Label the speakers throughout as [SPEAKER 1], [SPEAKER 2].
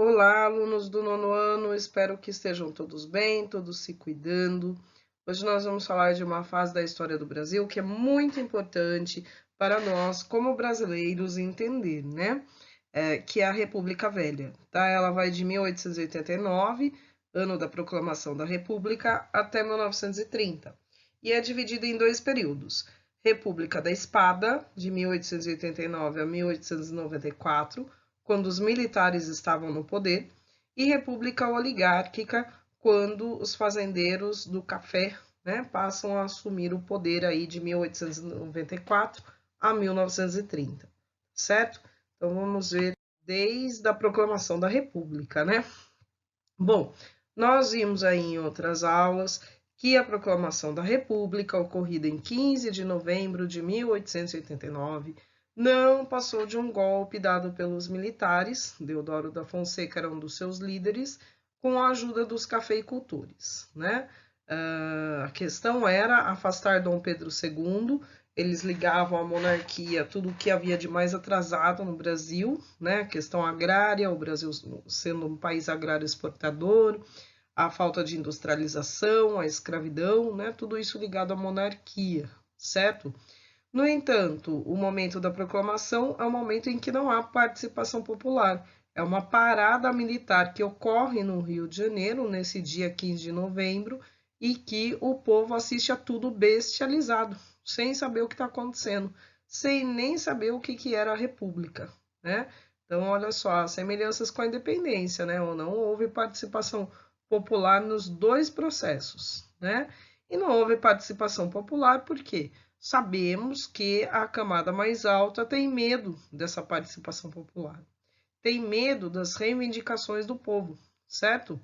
[SPEAKER 1] Olá, alunos do nono ano, espero que estejam todos bem, todos se cuidando. Hoje nós vamos falar de uma fase da história do Brasil que é muito importante para nós, como brasileiros, entender, né? Que é a República Velha, tá? Ela vai de 1889, ano da proclamação da República, até 1930. E é dividida em dois períodos. República da Espada, de 1889 a 1894, quando os militares estavam no poder, e república oligárquica, quando os fazendeiros do café, né, passam a assumir o poder aí de 1894 a 1930, certo? Então vamos ver desde a proclamação da República, né? Bom, nós vimos aí em outras aulas que a proclamação da República, ocorrida em 15 de novembro de 1889, não passou de um golpe dado pelos militares, Deodoro da Fonseca era um dos seus líderes, com a ajuda dos cafeicultores, né? A questão era afastar Dom Pedro II, eles ligavam à monarquia tudo o que havia de mais atrasado no Brasil, né? A questão agrária, o Brasil sendo um país agrário exportador, a falta de industrialização, a escravidão, né? Tudo isso ligado à monarquia, certo? No entanto, o momento da proclamação é o momento em que não há participação popular. É uma parada militar que ocorre no Rio de Janeiro, nesse dia 15 de novembro, e que o povo assiste a tudo bestializado, sem saber o que está acontecendo, sem nem saber o que era a República, né? Então, olha só, as semelhanças com a independência, né? Ou não houve participação popular nos dois processos, né? E não houve participação popular por quê? Sabemos que a camada mais alta tem medo dessa participação popular, tem medo das reivindicações do povo, certo?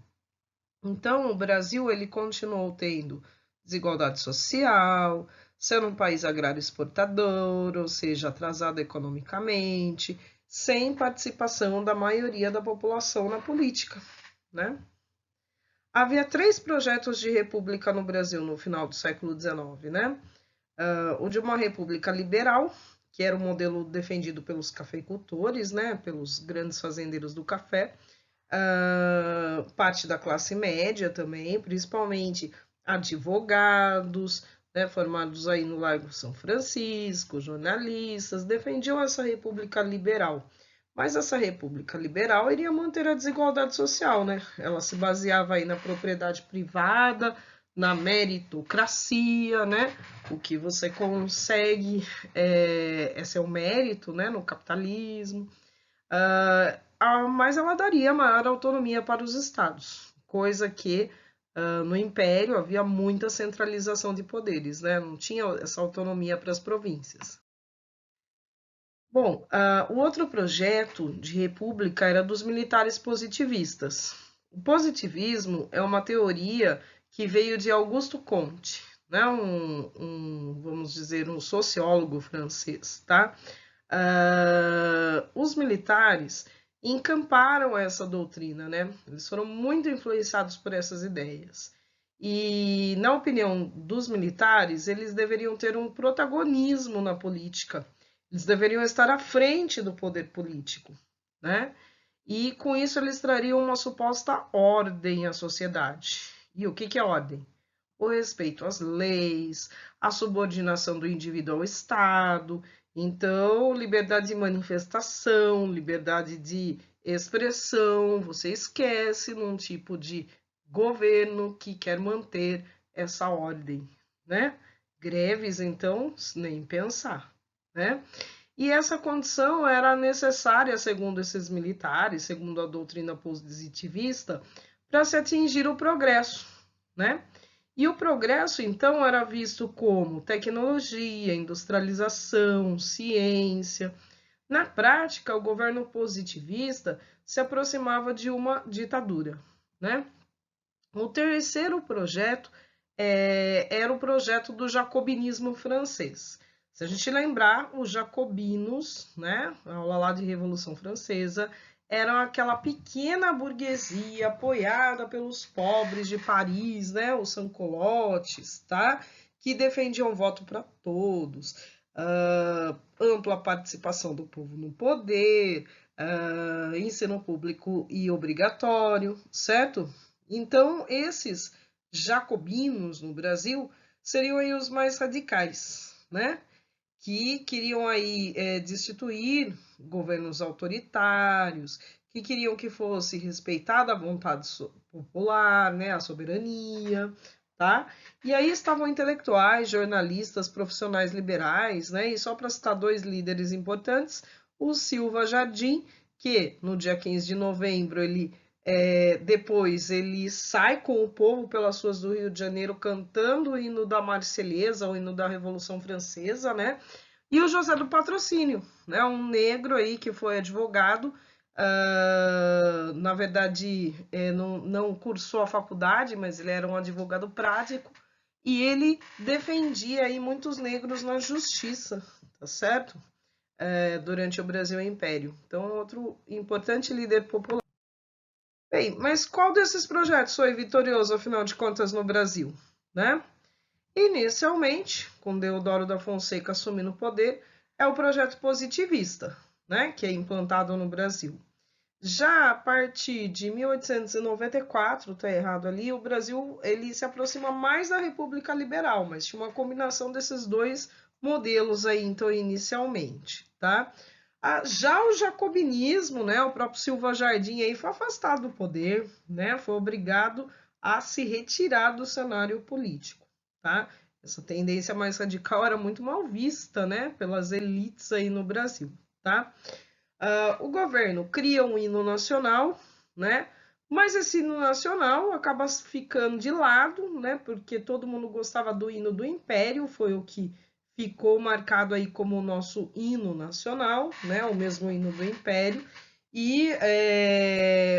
[SPEAKER 1] Então, o Brasil ele continuou tendo desigualdade social, sendo um país agrário exportador, ou seja, atrasado economicamente, sem participação da maioria da população na política, né? Havia três projetos de república no Brasil no final do século XIX, né? O de uma república liberal, que era o modelo defendido pelos cafeicultores, né, pelos grandes fazendeiros do café, parte da classe média também, principalmente advogados, né, formados aí no Largo São Francisco, jornalistas, defendiam essa república liberal. Mas essa república liberal iria manter a desigualdade social, né? Ela se baseava aí na propriedade privada, na meritocracia, né? O que você consegue é seu mérito, né? No capitalismo. Mas ela daria maior autonomia para os estados, coisa que no Império havia muita centralização de poderes, né? Não tinha essa autonomia para as províncias. Bom, o outro projeto de república era dos militares positivistas. O positivismo é uma teoria que veio de Augusto Comte, né? Vamos dizer, um sociólogo francês, tá? Os militares encamparam essa doutrina, né? Eles foram muito influenciados por essas ideias. E, na opinião dos militares, eles deveriam ter um protagonismo na política. Eles deveriam estar à frente do poder político, né? E com isso eles trariam uma suposta ordem à sociedade. E o que é ordem? O respeito às leis, a subordinação do indivíduo ao Estado. Então, liberdade de manifestação, liberdade de expressão, você esquece num tipo de governo que quer manter essa ordem, né? Greves, então, nem pensar, né? E essa condição era necessária, segundo esses militares, segundo a doutrina positivista, para se atingir o progresso, né? E o progresso, então, era visto como tecnologia, industrialização, ciência. Na prática, o governo positivista se aproximava de uma ditadura, né? O terceiro projeto era o projeto do jacobinismo francês. Se a gente lembrar, os jacobinos, né, a aula lá de Revolução Francesa, eram aquela pequena burguesia apoiada pelos pobres de Paris, né, os sans-culottes, tá? Que defendiam voto para todos, ampla participação do povo no poder, ensino público e obrigatório, certo? Então, esses jacobinos no Brasil seriam aí os mais radicais, né? Que queriam aí destituir governos autoritários, que queriam que fosse respeitada a vontade popular, né, a soberania, tá? E aí estavam intelectuais, jornalistas, profissionais liberais, né? E só para citar dois líderes importantes, o Silva Jardim, que no dia 15 de novembro depois ele sai com o povo pelas ruas do Rio de Janeiro cantando o hino da Marselhesa, o hino da Revolução Francesa, né? E o José do Patrocínio, né? Um negro aí que foi advogado, na verdade não cursou a faculdade, mas ele era um advogado prático e ele defendia aí muitos negros na justiça, tá certo? Durante o Brasil Império. Então, outro importante líder popular. Bem, mas qual desses projetos foi vitorioso, afinal de contas, no Brasil? Né? Inicialmente, com Deodoro da Fonseca assumindo o poder, é o projeto positivista, né, que é implantado no Brasil. Já a partir de 1894, tá errado ali, o Brasil ele se aproxima mais da República Liberal, mas tinha uma combinação desses dois modelos aí, então, inicialmente, tá? Já o jacobinismo, né, o próprio Silva Jardim aí foi afastado do poder, né, foi obrigado a se retirar do cenário político, tá? Essa tendência mais radical era muito mal vista, né, pelas elites aí no Brasil, tá? O governo cria um hino nacional, né? Mas esse hino nacional acaba ficando de lado, né? Porque todo mundo gostava do hino do Império, foi o que ficou marcado aí como o nosso hino nacional, né? O mesmo hino do Império. E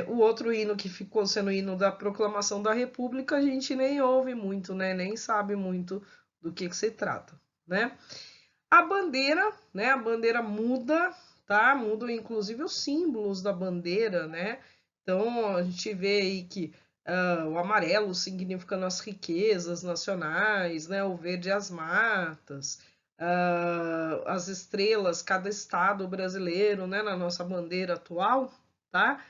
[SPEAKER 1] o outro hino que ficou sendo o hino da Proclamação da República, a gente nem ouve muito, né? Nem sabe muito do que se trata, né? A bandeira, né? A bandeira muda, tá? Mudam inclusive os símbolos da bandeira, né? Então a gente vê aí que o amarelo significando as riquezas nacionais, né? O verde as matas, as estrelas, cada estado brasileiro, né? Na nossa bandeira atual, tá?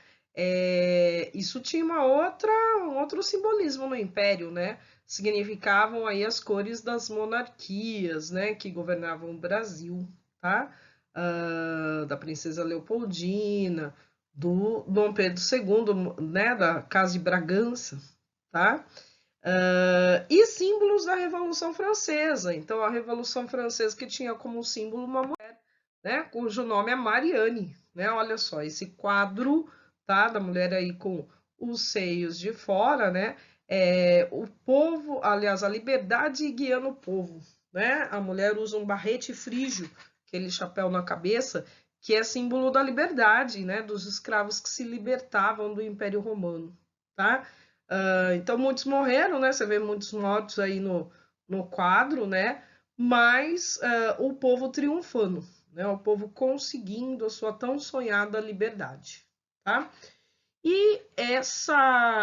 [SPEAKER 1] Isso tinha um outro simbolismo no Império, né? Significavam aí as cores das monarquias, né, que governavam o Brasil, tá? Da princesa Leopoldina, do Dom Pedro II, né, da Casa de Bragança, tá? E símbolos da Revolução Francesa. Então, a Revolução Francesa que tinha como símbolo uma mulher, né, cujo nome é Marianne, né? Olha só, esse quadro, tá, da mulher aí com os seios de fora, né? O povo, aliás, a liberdade guiando o povo, né? A mulher usa um barrete frígio, aquele chapéu na cabeça, que é símbolo da liberdade, né? Dos escravos que se libertavam do Império Romano, tá? Então, muitos morreram, né? Você vê muitos mortos aí no quadro, né? Mas o povo triunfando, né? O povo conseguindo a sua tão sonhada liberdade, tá? E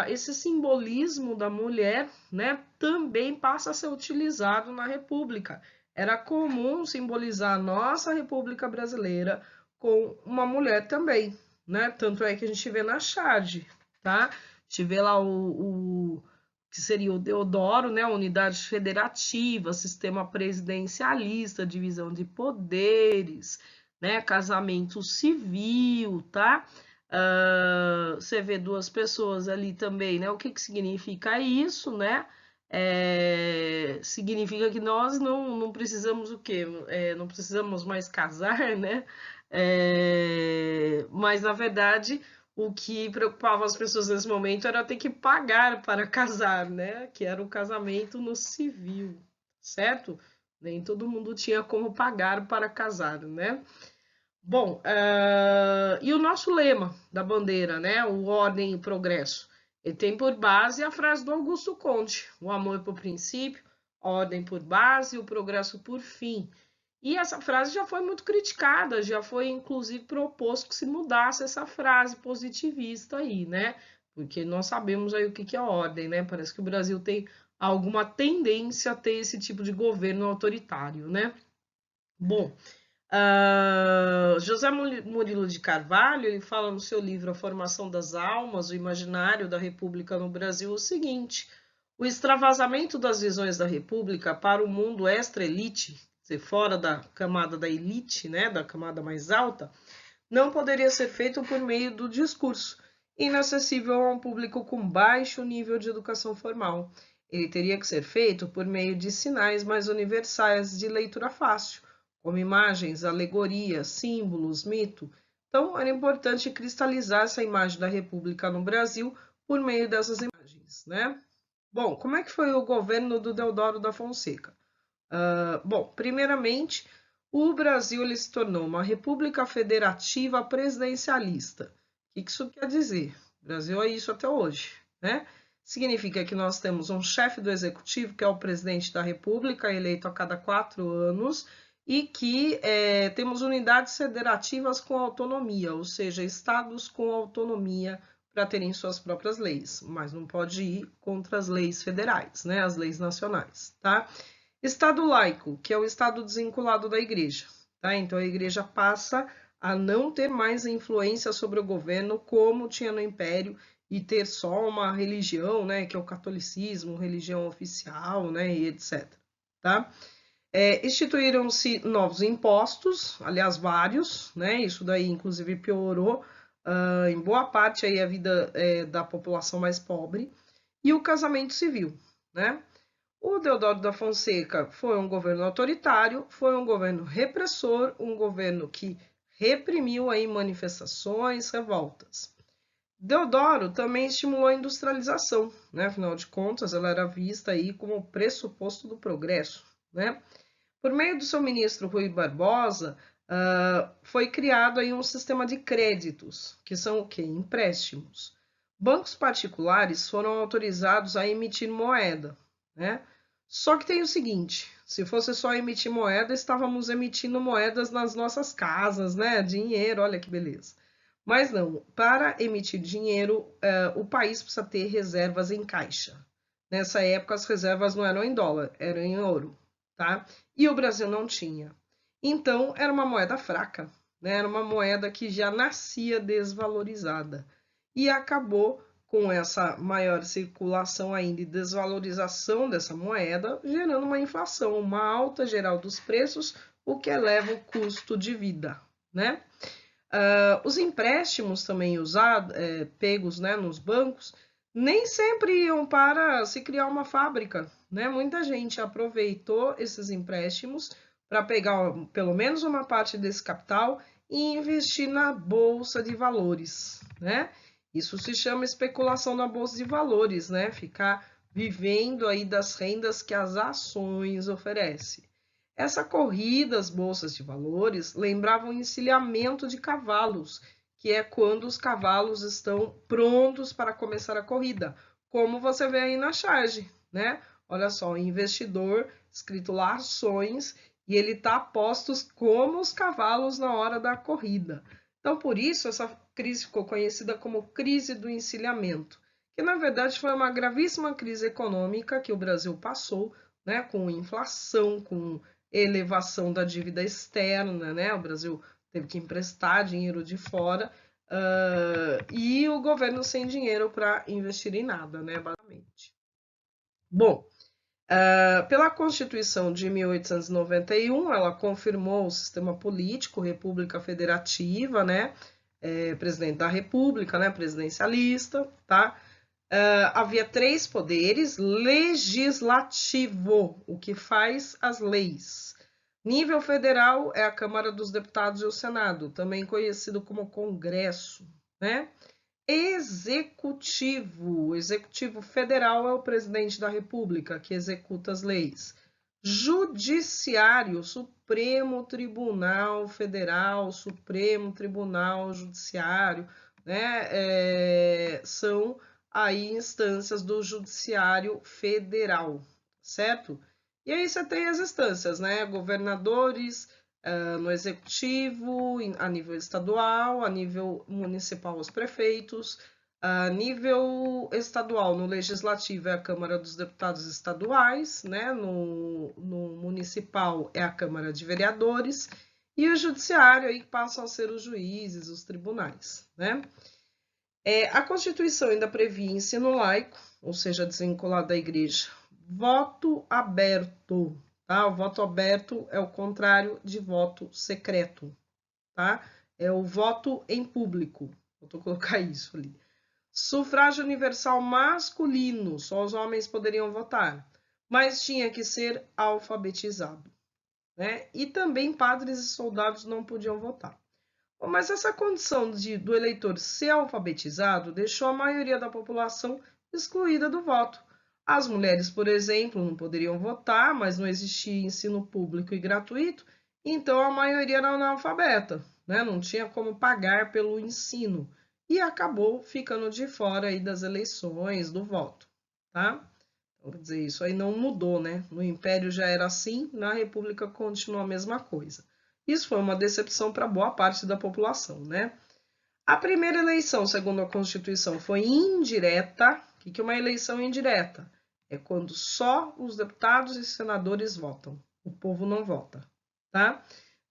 [SPEAKER 1] esse simbolismo da mulher, né, também passa a ser utilizado na República. Era comum simbolizar a nossa República Brasileira com uma mulher também, né? Tanto é que a gente vê na charge, tá? A gente vê lá o que seria o Deodoro, né? Unidade federativa, sistema presidencialista, divisão de poderes, né? Casamento civil, tá? Você vê duas pessoas ali também, né? O que significa isso, né? Significa que nós não precisamos o quê? Não precisamos mais casar, né? Mas, na verdade, o que preocupava as pessoas nesse momento era ter que pagar para casar, né? Que era o casamento no civil, certo? Nem todo mundo tinha como pagar para casar, né? Bom, e o nosso lema da bandeira, né? O Ordem e Progresso. Ele tem por base a frase do Augusto Conte: o amor por princípio, a ordem por base e o progresso por fim. E essa frase já foi muito criticada, já foi inclusive proposto que se mudasse essa frase positivista aí, né? Porque nós sabemos aí o que é ordem, né? Parece que o Brasil tem alguma tendência a ter esse tipo de governo autoritário, né? Bom, José Murilo de Carvalho, ele fala no seu livro A Formação das Almas, o Imaginário da República no Brasil, o seguinte: o extravasamento das visões da República para o mundo extra-elite, fora da camada da elite, né, da camada mais alta, não poderia ser feito por meio do discurso, inacessível a um público com baixo nível de educação formal. Ele teria que ser feito por meio de sinais mais universais de leitura fácil, como imagens, alegorias, símbolos, mito. Então, era importante cristalizar essa imagem da República no Brasil por meio dessas imagens, né? Bom, como é que foi o governo do Deodoro da Fonseca? Bom, primeiramente, o Brasil ele se tornou uma república federativa presidencialista. O que isso quer dizer? O Brasil é isso até hoje, né? Significa que nós temos um chefe do executivo, que é o presidente da república, eleito a cada 4 anos, e que temos unidades federativas com autonomia, ou seja, estados com autonomia para terem suas próprias leis, mas não pode ir contra as leis federais, né? As leis nacionais, tá? Estado laico, que é o estado desvinculado da igreja, tá? Então a igreja passa a não ter mais influência sobre o governo como tinha no Império e ter só uma religião, né, que é o catolicismo, religião oficial, né, e etc, tá? Instituíram-se novos impostos, aliás, vários, né? Isso daí, inclusive, piorou em boa parte aí a vida da população mais pobre, e o casamento civil, né? O Deodoro da Fonseca foi um governo autoritário, foi um governo repressor, um governo que reprimiu aí manifestações, revoltas. Deodoro também estimulou a industrialização, né? Afinal de contas, ela era vista aí como pressuposto do progresso, né? Por meio do seu ministro Rui Barbosa, foi criado aí um sistema de créditos, que são o quê? Empréstimos. Bancos particulares foram autorizados a emitir moeda, né? Só que tem o seguinte, se fosse só emitir moeda, estávamos emitindo moedas nas nossas casas, né? Dinheiro, olha que beleza. Mas não, para emitir dinheiro, o país precisa ter reservas em caixa. Nessa época, as reservas não eram em dólar, eram em ouro, tá? E o Brasil não tinha. Então, era uma moeda fraca, né? Era uma moeda que já nascia desvalorizada. E acabou com essa maior circulação ainda e desvalorização dessa moeda, gerando uma inflação, uma alta geral dos preços, o que eleva o custo de vida, né? Os empréstimos também usados, pegos, né, nos bancos, nem sempre iam para se criar uma fábrica, né? Muita gente aproveitou esses empréstimos para pegar pelo menos uma parte desse capital e investir na bolsa de valores, né? Isso se chama especulação na bolsa de valores, né? Ficar vivendo aí das rendas que as ações oferecem. Essa corrida às bolsas de valores lembrava um encilhamento de cavalos, que é quando os cavalos estão prontos para começar a corrida, como você vê aí na charge, né? Olha só, o investidor escrito lá ações e ele está a postos como os cavalos na hora da corrida. Então, por isso, essa crise ficou conhecida como crise do encilhamento, que na verdade foi uma gravíssima crise econômica que o Brasil passou, né, com inflação, com elevação da dívida externa, né? O Brasil teve que emprestar dinheiro de fora e o governo sem dinheiro para investir em nada, né? Basicamente. Bom, pela Constituição de 1891, ela confirmou o sistema político, República Federativa, né? Presidente da República, né? Presidencialista, tá? Havia 3 poderes: legislativo, o que faz as leis. Nível federal é a Câmara dos Deputados e o Senado, também conhecido como Congresso, né? Executivo. O Executivo Federal é o presidente da República, que executa as leis. Judiciário, Supremo Tribunal Federal, Supremo Tribunal Judiciário, né? São aí instâncias do Judiciário Federal, certo? E aí você tem as instâncias, né? Governadores, no executivo, a nível estadual, a nível municipal, os prefeitos, a nível estadual, no legislativo é a Câmara dos Deputados Estaduais, né? No municipal é a Câmara de Vereadores, e o judiciário aí passam a ser os juízes, os tribunais, né? A Constituição ainda previa ensino laico, ou seja, desvinculado da igreja, voto aberto, tá? O voto aberto é o contrário de voto secreto, tá? É o voto em público, vou colocar isso ali. Sufrágio universal masculino, só os homens poderiam votar, mas tinha que ser alfabetizado, né? E também padres e soldados não podiam votar. Mas essa condição do eleitor ser alfabetizado deixou a maioria da população excluída do voto. As mulheres, por exemplo, não poderiam votar, mas não existia ensino público e gratuito, então a maioria era analfabeta, né? Não tinha como pagar pelo ensino e acabou ficando de fora aí das eleições, do voto, tá? Então, quer dizer, isso aí não mudou, né? No Império já era assim, na República continua a mesma coisa. Isso foi uma decepção para boa parte da população, né? A primeira eleição, segundo a Constituição, foi indireta. O que é uma eleição indireta? É quando só os deputados e senadores votam. O povo não vota, tá?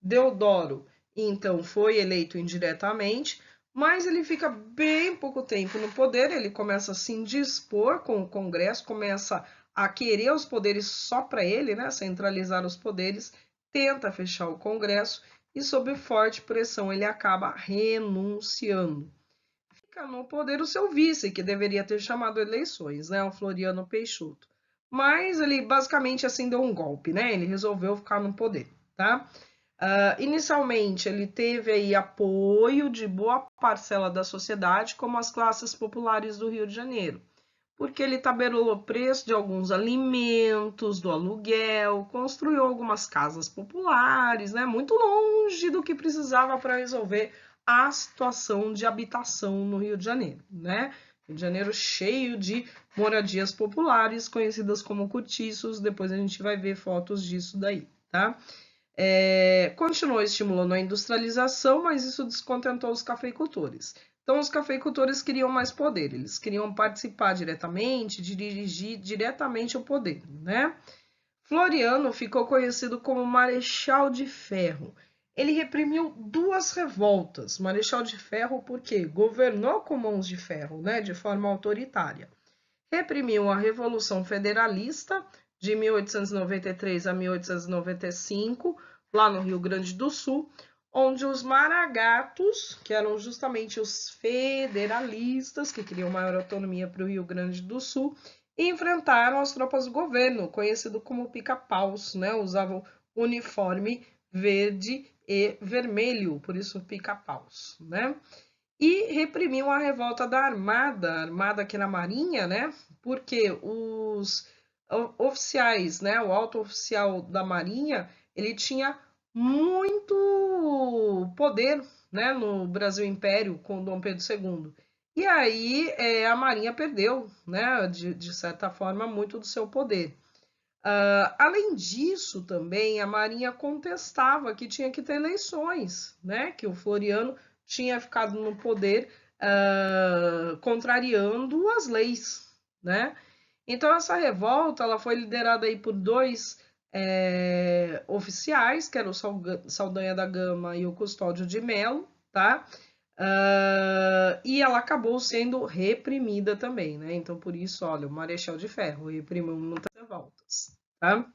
[SPEAKER 1] Deodoro, então, foi eleito indiretamente, mas ele fica bem pouco tempo no poder, ele começa a se indispor com o Congresso, começa a querer os poderes só para ele, né? Centralizar os poderes, tenta fechar o Congresso e, sob forte pressão, ele acaba renunciando. Fica no poder o seu vice, que deveria ter chamado eleições, né? O Floriano Peixoto. Mas ele basicamente assim deu um golpe, né? Ele resolveu ficar no poder, tá? Inicialmente, ele teve aí apoio de boa parcela da sociedade, como as classes populares do Rio de Janeiro, porque ele tabelou o preço de alguns alimentos, do aluguel, construiu algumas casas populares, né, muito longe do que precisava para resolver a situação de habitação no Rio de Janeiro, né? Rio de Janeiro cheio de moradias populares, conhecidas como cortiços, depois a gente vai ver fotos disso daí, tá? Continuou estimulando a industrialização, mas isso descontentou os cafeicultores. Então, os cafeicultores queriam mais poder, eles queriam participar diretamente, dirigir diretamente o poder, né? Floriano ficou conhecido como Marechal de Ferro. Ele reprimiu duas revoltas. Marechal de Ferro porque governou com mãos de ferro, né, de forma autoritária. Reprimiu a Revolução Federalista de 1893 a 1895, lá no Rio Grande do Sul, onde os maragatos, que eram justamente os federalistas, que queriam maior autonomia para o Rio Grande do Sul, enfrentaram as tropas do governo, conhecido como pica-paus, né? Usavam uniforme verde e vermelho, por isso pica-paus, né? E reprimiu a revolta da Armada que era a Marinha, né? Porque os oficiais, né? O alto oficial da Marinha, ele tinha muito poder, né? No Brasil Império com Dom Pedro II. E aí a Marinha perdeu, né? De certa forma, muito do seu poder. Além disso, também a Marinha contestava que tinha que ter eleições, né? Que o Floriano tinha ficado no poder contrariando as leis, né? Então essa revolta ela foi liderada aí por dois oficiais, que eram o Saldanha da Gama e o Custódio de Melo, tá? E ela acabou sendo reprimida também, né? Então por isso, olha, o Marechal de Ferro reprimiu muitas revoltas, tá?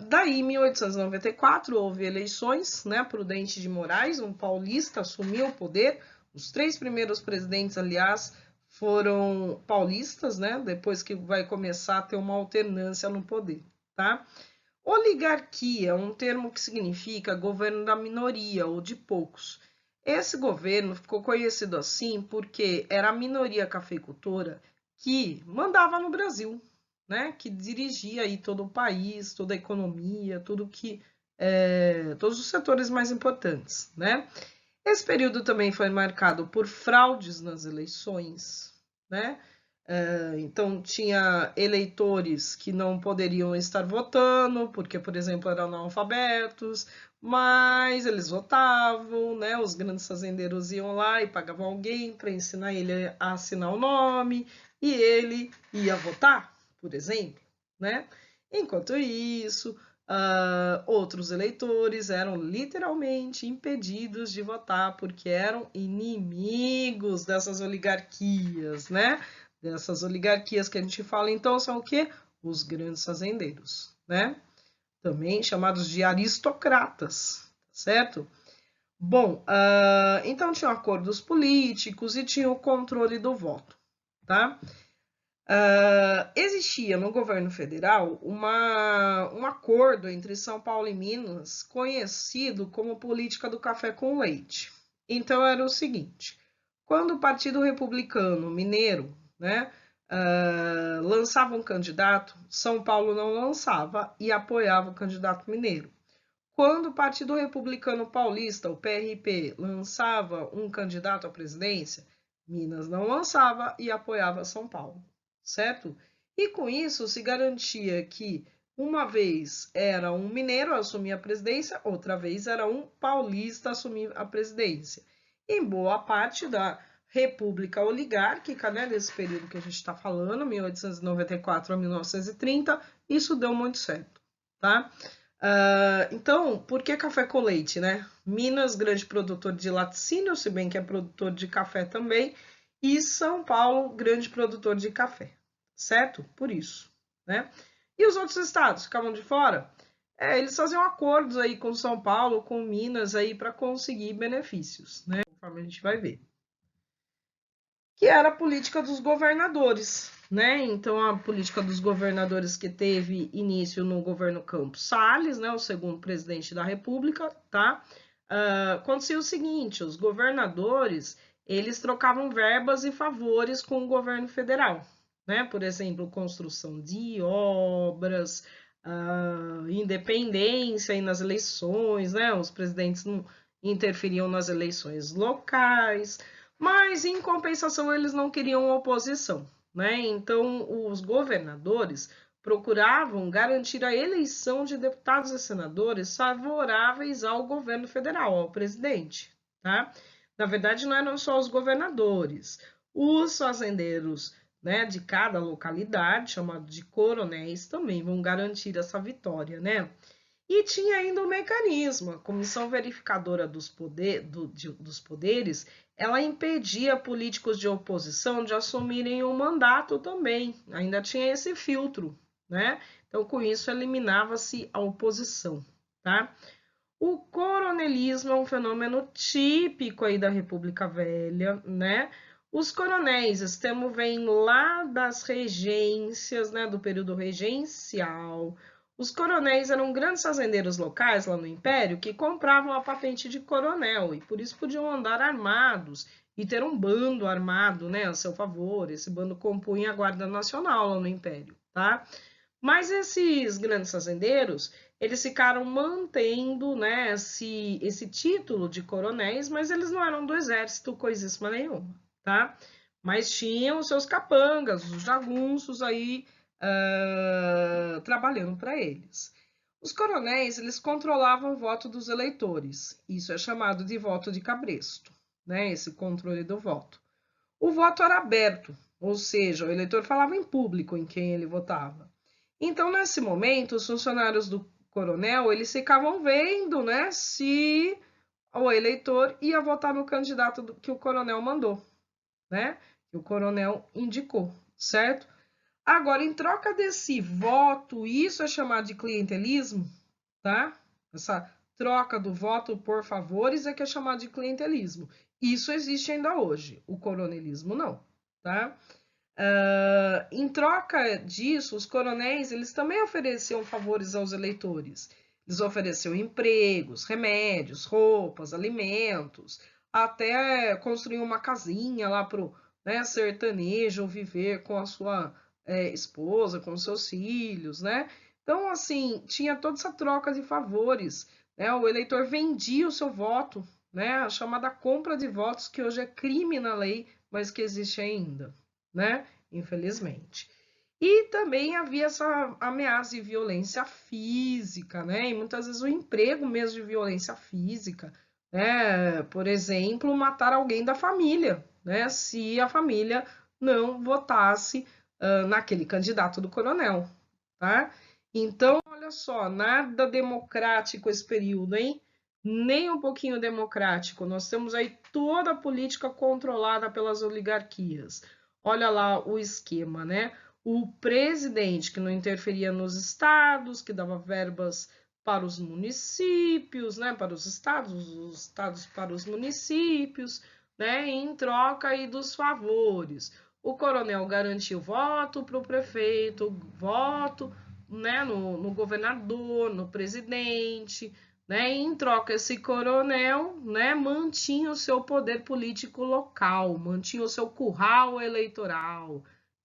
[SPEAKER 1] Daí, em 1894, houve eleições, né? Prudente de Moraes, um paulista, assumiu o poder. Os três primeiros presidentes, aliás, foram paulistas, né? Depois que vai começar a ter uma alternância no poder, tá? Oligarquia é um termo que significa governo da minoria ou de poucos. Esse governo ficou conhecido assim porque era a minoria cafeicultora que mandava no Brasil, né? Que dirigia aí todo o país, toda a economia, todos os setores mais importantes, né? Esse período também foi marcado por fraudes nas eleições, né? Então, tinha eleitores que não poderiam estar votando, porque, por exemplo, eram analfabetos, mas eles votavam, né? Os grandes fazendeiros iam lá e pagavam alguém para ensinar ele a assinar o nome, e ele ia votar, por exemplo, né? Enquanto isso, outros eleitores eram literalmente impedidos de votar porque eram inimigos dessas oligarquias, né? Dessas oligarquias que a gente fala, então, são o quê? Os grandes fazendeiros, né? Também chamados de aristocratas, certo? Bom, então tinham acordos políticos e tinha o controle do voto, tá? Existia no governo federal um acordo entre São Paulo e Minas, conhecido como política do café com leite. Então era o seguinte: quando o Partido Republicano Mineiro, né, lançava um candidato, São Paulo não lançava e apoiava o candidato mineiro. Quando o Partido Republicano Paulista, o PRP, lançava um candidato à presidência, Minas não lançava e apoiava São Paulo, certo? E com isso se garantia que uma vez era um mineiro assumir a presidência, outra vez era um paulista assumir a presidência. Em boa parte da República Oligárquica, né, desse período que a gente está falando, 1894 a 1930, isso deu muito certo, tá? Então, por que café com leite, né? Minas, grande produtor de laticínio, se bem que é produtor de café também, e São Paulo, grande produtor de café, certo? Por isso, né? E os outros estados ficavam de fora? Eles faziam acordos aí com São Paulo, com Minas aí para conseguir benefícios, né? Conforme a gente vai ver. Que era a política dos governadores, né? Então, a política dos governadores que teve início no governo Campos Salles, né? O segundo presidente da República, tá? Acontecia o seguinte: os governadores eles trocavam verbas e favores com o governo federal, né? Por exemplo, construção de obras, independência aí nas eleições, né? Os presidentes não interferiam nas eleições locais. Mas, em compensação, eles não queriam oposição, né? Então, os governadores procuravam garantir a eleição de deputados e senadores favoráveis ao governo federal, ao presidente, tá? Na verdade, não eram só os governadores, os fazendeiros, né, de cada localidade, chamados de coronéis, também vão garantir essa vitória, né? E tinha ainda um mecanismo, a comissão verificadora dos poderes, ela impedia políticos de oposição de assumirem o mandato também, ainda tinha esse filtro, né? Então, com isso, eliminava-se a oposição, tá? O coronelismo é um fenômeno típico aí da República Velha, né? Os coronéis, esse termo vem lá das regências, né, do período regencial. Os coronéis eram grandes fazendeiros locais lá no Império que compravam a patente de coronel e por isso podiam andar armados e ter um bando armado, né, a seu favor. Esse bando compunha a Guarda Nacional lá no Império, tá? Mas esses grandes fazendeiros, eles ficaram mantendo, né, esse título de coronéis, mas eles não eram do exército coisíssima nenhuma, tá? Mas tinham os seus capangas, os jagunços aí trabalhando para eles. Os coronéis, eles controlavam o voto dos eleitores. Isso é chamado de voto de cabresto, né? Esse controle do voto. O voto era aberto, ou seja, o eleitor falava em público em quem ele votava. Então, nesse momento, os funcionários do coronel, eles ficavam vendo, né, se o eleitor ia votar no candidato que o coronel mandou, né, que o coronel indicou, certo? Agora, em troca desse voto, isso é chamado de clientelismo, tá? Essa troca do voto por favores é que é chamado de clientelismo. Isso existe ainda hoje, o coronelismo não, tá? Em troca disso, os coronéis eles também ofereciam favores aos eleitores. Eles ofereciam empregos, remédios, roupas, alimentos, até construir uma casinha lá para o, né, sertanejo viver com a sua esposa, com seus filhos, né? Então, assim, tinha toda essa troca de favores, né? O eleitor vendia o seu voto, né? A chamada compra de votos, que hoje é crime na lei, mas que existe ainda, né? Infelizmente. E também havia essa ameaça de violência física, né? E muitas vezes o emprego mesmo de violência física, né? Por exemplo, matar alguém da família, né? Se a família não votasse naquele candidato do coronel, tá? Então, olha olha só, nada democrático esse período, hein? Nem um pouquinho democrático. Nós temos aí toda a política controlada pelas oligarquias. Olha lá o esquema, né? O presidente que não interferia nos estados, que dava verbas para os municípios, né? Para os estados para os municípios, né? Em troca aí dos favores. O coronel garantia o voto para o prefeito, voto, né, no governador, no presidente, né? E em troca, esse coronel, né, mantinha o seu poder político local, mantinha o seu curral eleitoral.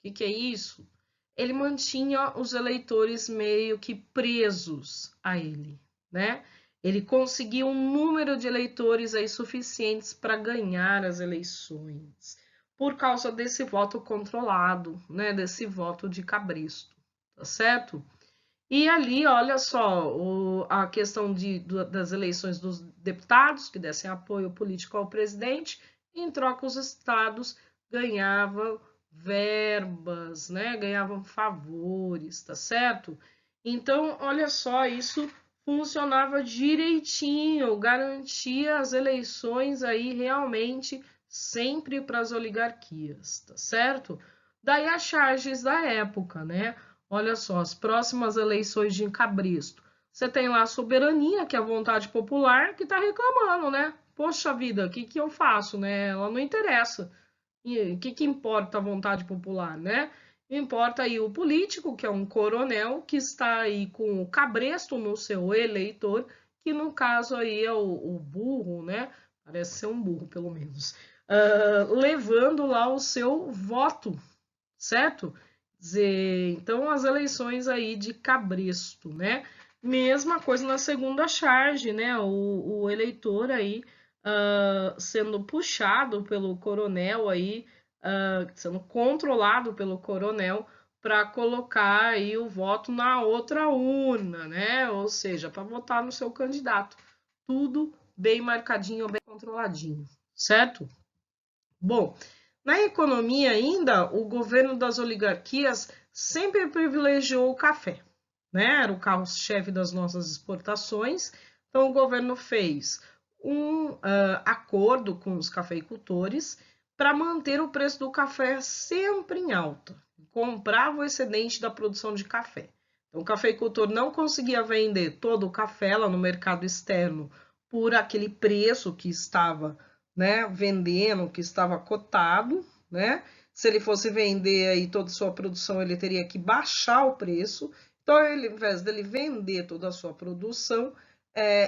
[SPEAKER 1] O que é isso? Ele mantinha os eleitores meio que presos a ele, né? Ele conseguiu um número de eleitores aí suficientes para ganhar as eleições, por causa desse voto controlado, né? Desse voto de cabresto, tá certo? E ali, olha só, a questão das eleições dos deputados, que dessem apoio político ao presidente, em troca os estados ganhavam verbas, né? Ganhavam favores, tá certo? Então, olha só, isso funcionava direitinho, garantia as eleições aí realmente sempre para as oligarquias, tá certo? Daí as charges da época, né? Olha só, as próximas eleições de cabresto. Você tem lá a soberania, que é a vontade popular, que está reclamando, né? Poxa vida, o que eu faço, né? Ela não interessa. E o que importa a vontade popular, né? Importa aí o político, que é um coronel, que está aí com o cabresto no seu eleitor, que no caso aí é o burro, né? Parece ser um burro, pelo menos. Levando lá o seu voto, certo? Dizer, então, as eleições aí de cabresto, né? Mesma coisa na segunda charge, né? O eleitor aí sendo puxado pelo coronel aí, sendo controlado pelo coronel para colocar aí o voto na outra urna, né? Ou seja, para votar no seu candidato. Tudo bem marcadinho, bem controladinho, certo? Bom, na economia ainda, o governo das oligarquias sempre privilegiou o café, né? Era o carro-chefe das nossas exportações. Então, o governo fez um acordo com os cafeicultores para manter o preço do café sempre em alta. Comprava o excedente da produção de café. Então, o cafeicultor não conseguia vender todo o café lá no mercado externo por aquele preço que estava, né, vendendo, que estava cotado, né? Se ele fosse vender aí toda a sua produção, ele teria que baixar o preço. Então, ele, ao invés dele vender toda a sua produção,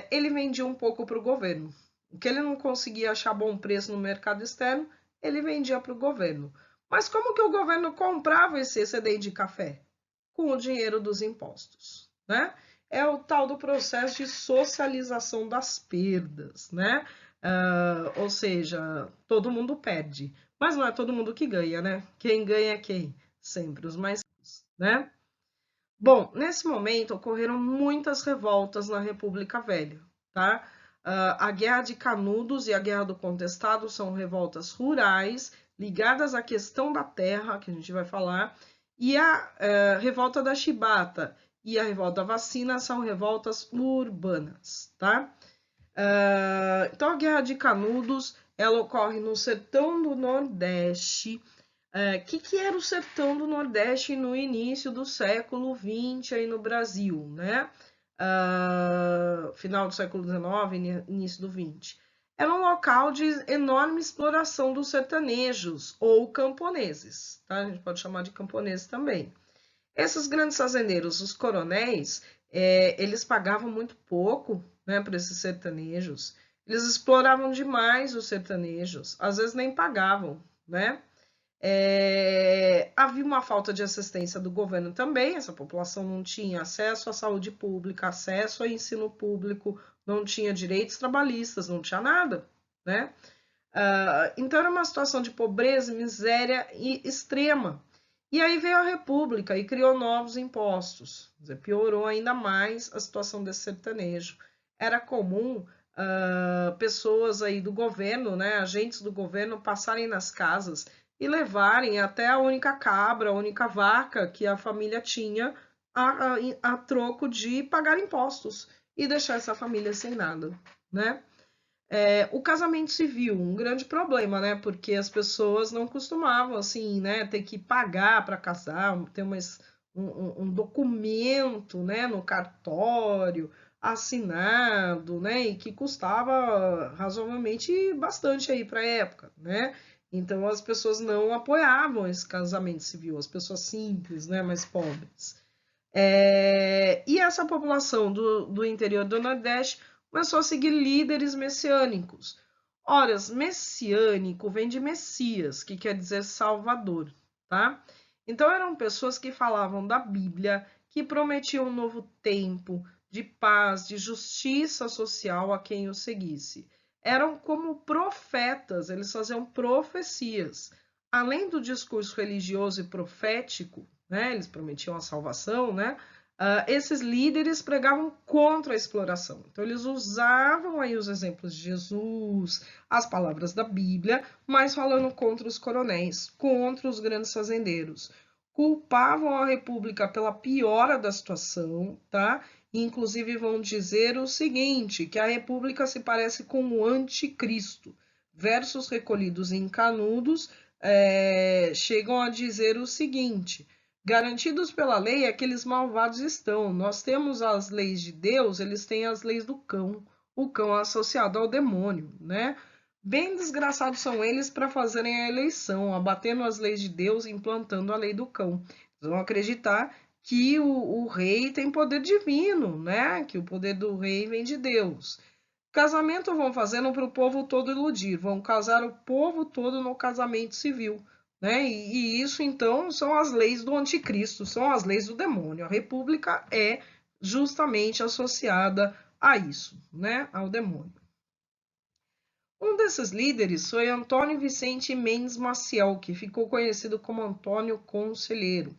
[SPEAKER 1] ele vendia um pouco para o governo. O que ele não conseguia achar bom preço no mercado externo, ele vendia para o governo. Mas como que o governo comprava esse excedente de café? Com o dinheiro dos impostos, né? É o tal do processo de socialização das perdas, né? Ou seja, todo mundo perde, mas não é todo mundo que ganha, né? Quem ganha é quem? Sempre os mais ricos, né? Bom, nesse momento ocorreram muitas revoltas na República Velha, tá? A Guerra de Canudos e a Guerra do Contestado são revoltas rurais ligadas à questão da terra, que a gente vai falar, e a revolta da Chibata e a revolta da vacina são revoltas urbanas, tá? Então, a Guerra de Canudos, ela ocorre no sertão do Nordeste. Que era o sertão do Nordeste no início do século XX aí no Brasil, né? Final do século XIX, início do XX. Era um local de enorme exploração dos sertanejos ou camponeses, tá? A gente pode chamar de camponeses também. Esses grandes fazendeiros, os coronéis, eles pagavam muito pouco, né, para esses sertanejos. Eles exploravam demais os sertanejos, às vezes nem pagavam, né? Havia uma falta de assistência do governo também, essa população não tinha acesso à saúde pública, acesso ao ensino público, não tinha direitos trabalhistas, não tinha nada, né? Então era uma situação de pobreza, miséria extrema. E aí veio a República e criou novos impostos, quer dizer, piorou ainda mais a situação desse sertanejo. Era comum pessoas aí do governo, né, agentes do governo, passarem nas casas e levarem até a única cabra, a única vaca que a família tinha a troco de pagar impostos e deixar essa família sem nada, né? O casamento civil, um grande problema, né? Porque as pessoas não costumavam, assim, né, ter que pagar para casar, ter um documento, né, no cartório, assinado, né, e que custava razoavelmente bastante aí para a época, né? Então as pessoas não apoiavam esse casamento civil, as pessoas simples, né, mais pobres. E essa população do interior do Nordeste começou a seguir líderes messiânicos. Ora, messiânico vem de Messias, que quer dizer Salvador, tá? Então eram pessoas que falavam da Bíblia, que prometiam um novo tempo de paz, de justiça social a quem o seguisse. Eram como profetas, eles faziam profecias. Além do discurso religioso e profético, né, eles prometiam a salvação, né? Esses líderes pregavam contra a exploração. Então, eles usavam aí os exemplos de Jesus, as palavras da Bíblia, mas falando contra os coronéis, contra os grandes fazendeiros. Culpavam a República pela piora da situação, tá? E, inclusive, vão dizer o seguinte, que a República se parece com o anticristo. Versos recolhidos em Canudos chegam a dizer o seguinte: garantidos pela lei, aqueles malvados estão. Nós temos as leis de Deus, eles têm as leis do cão. O cão é associado ao demônio, né? Bem desgraçados são eles para fazerem a eleição, abatendo as leis de Deus e implantando a lei do cão. Eles vão acreditar que o rei tem poder divino, né? Que o poder do rei vem de Deus. Casamento vão fazendo para o povo todo iludir, vão casar o povo todo no casamento civil. Né? E isso, então, são as leis do anticristo, são as leis do demônio. A república é justamente associada a isso, né? Ao demônio. Um desses líderes foi Antônio Vicente Mendes Maciel, que ficou conhecido como Antônio Conselheiro.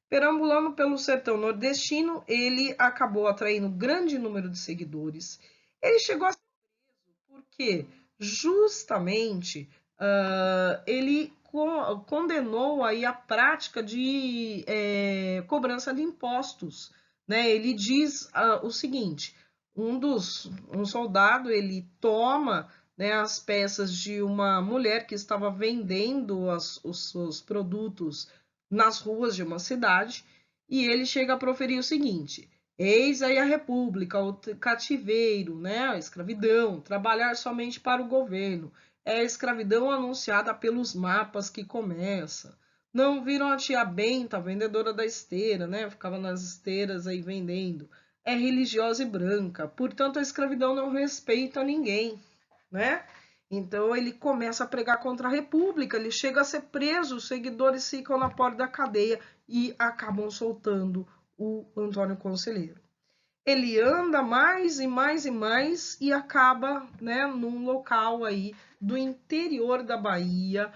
[SPEAKER 1] Perambulando pelo sertão nordestino, ele acabou atraindo um grande número de seguidores. Ele chegou a ser preso porque, justamente, ele condenou aí a prática de cobrança de impostos, né? Ele diz o seguinte: um soldado ele toma, né, as peças de uma mulher que estava vendendo os seus produtos nas ruas de uma cidade e ele chega a proferir o seguinte: eis aí a república, o cativeiro, né, a escravidão, trabalhar somente para o governo. É a escravidão anunciada pelos mapas que começa. Não viram a tia Benta, vendedora da esteira, né? Ficava nas esteiras aí vendendo. É religiosa e branca, portanto a escravidão não respeita ninguém, né? Então ele começa a pregar contra a República, ele chega a ser preso, os seguidores ficam na porta da cadeia e acabam soltando o Antônio Conselheiro. Ele anda mais e mais e mais e acaba, né, num local aí do interior da Bahia,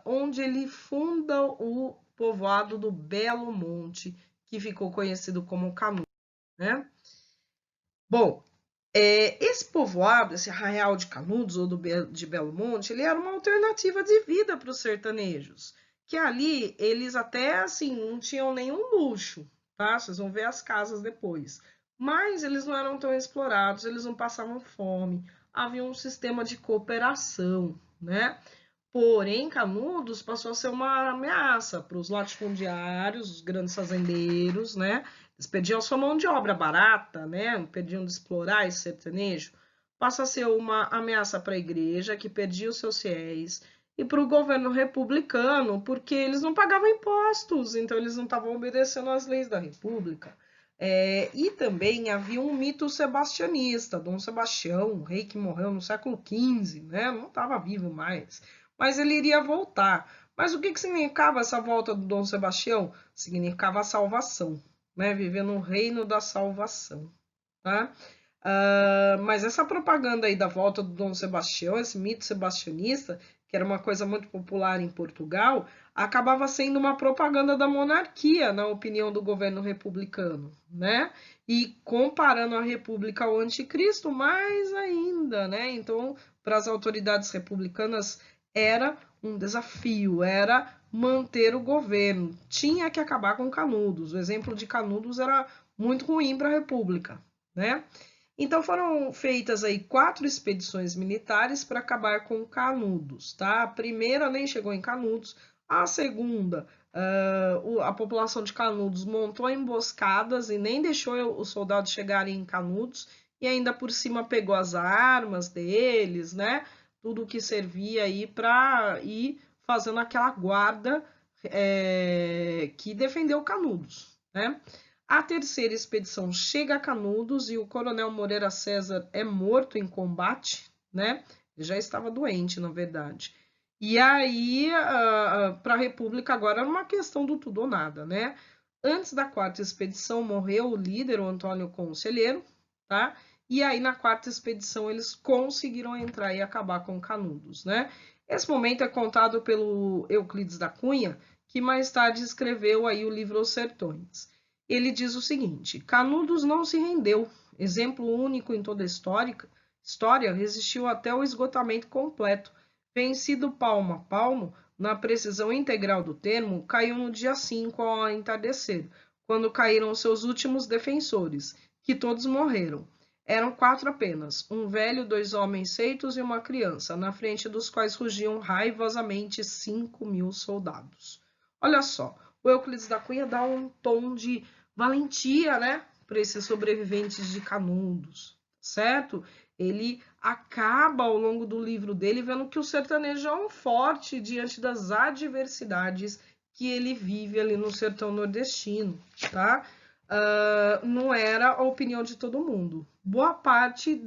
[SPEAKER 1] onde ele funda o povoado do Belo Monte, que ficou conhecido como Canudos, né? Bom, esse povoado, esse arraial de Canudos ou de Belo Monte, ele era uma alternativa de vida para os sertanejos, que ali eles até assim não tinham nenhum luxo, tá? Vocês vão ver as casas depois. Mas eles não eram tão explorados, eles não passavam fome, havia um sistema de cooperação, né? Porém, Canudos passou a ser uma ameaça para os latifundiários, os grandes fazendeiros, né? Eles perdiam sua mão de obra barata, né? Perdiam de explorar esse sertanejo. Passa a ser uma ameaça para a igreja, que perdia os seus fiéis, e para o governo republicano, porque eles não pagavam impostos, então eles não estavam obedecendo às leis da república. E também havia um mito sebastianista, Dom Sebastião, um rei que morreu no século XV, né? Não estava vivo mais, mas ele iria voltar. Mas o que significava essa volta do Dom Sebastião? Significava a salvação, né? Viver no reino da salvação, tá? Mas essa propaganda aí da volta do Dom Sebastião, esse mito sebastianista, que era uma coisa muito popular em Portugal, acabava sendo uma propaganda da monarquia, na opinião do governo republicano, né? E comparando a república ao anticristo, mais ainda, né? Então, para as autoridades republicanas, era um desafio, era manter o governo. Tinha que acabar com Canudos. O exemplo de Canudos era muito ruim para a República, né? Então foram feitas aí 4 expedições militares para acabar com Canudos, tá? A primeira nem chegou em Canudos, a segunda, a população de Canudos montou emboscadas e nem deixou os soldados chegarem em Canudos, e ainda por cima pegou as armas deles, né? Tudo que servia aí para ir fazendo aquela guarda que defendeu Canudos, né? A terceira expedição chega a Canudos e o coronel Moreira César é morto em combate, né? Ele já estava doente, na verdade. E aí, para a República agora era uma questão do tudo ou nada, né? Antes da quarta expedição morreu o líder, o Antônio Conselheiro, tá? E aí na quarta expedição eles conseguiram entrar e acabar com Canudos, né? Esse momento é contado pelo Euclides da Cunha, que mais tarde escreveu aí o livro Os Sertões. Ele diz o seguinte: Canudos não se rendeu, exemplo único em toda a história, resistiu até o esgotamento completo. Vencido palmo a palmo, na precisão integral do termo, caiu no dia 5 ao entardecer, quando caíram seus últimos defensores, que todos morreram. Eram 4 apenas, um velho, 2 homens feitos e uma criança, na frente dos quais rugiam raivosamente 5.000 soldados. Olha só, o Euclides da Cunha dá um tom de valentia, né, para esses sobreviventes de Canudos, certo? Ele acaba ao longo do livro dele vendo que o sertanejo é um forte diante das adversidades que ele vive ali no sertão nordestino, tá? Não era a opinião de todo mundo. Boa parte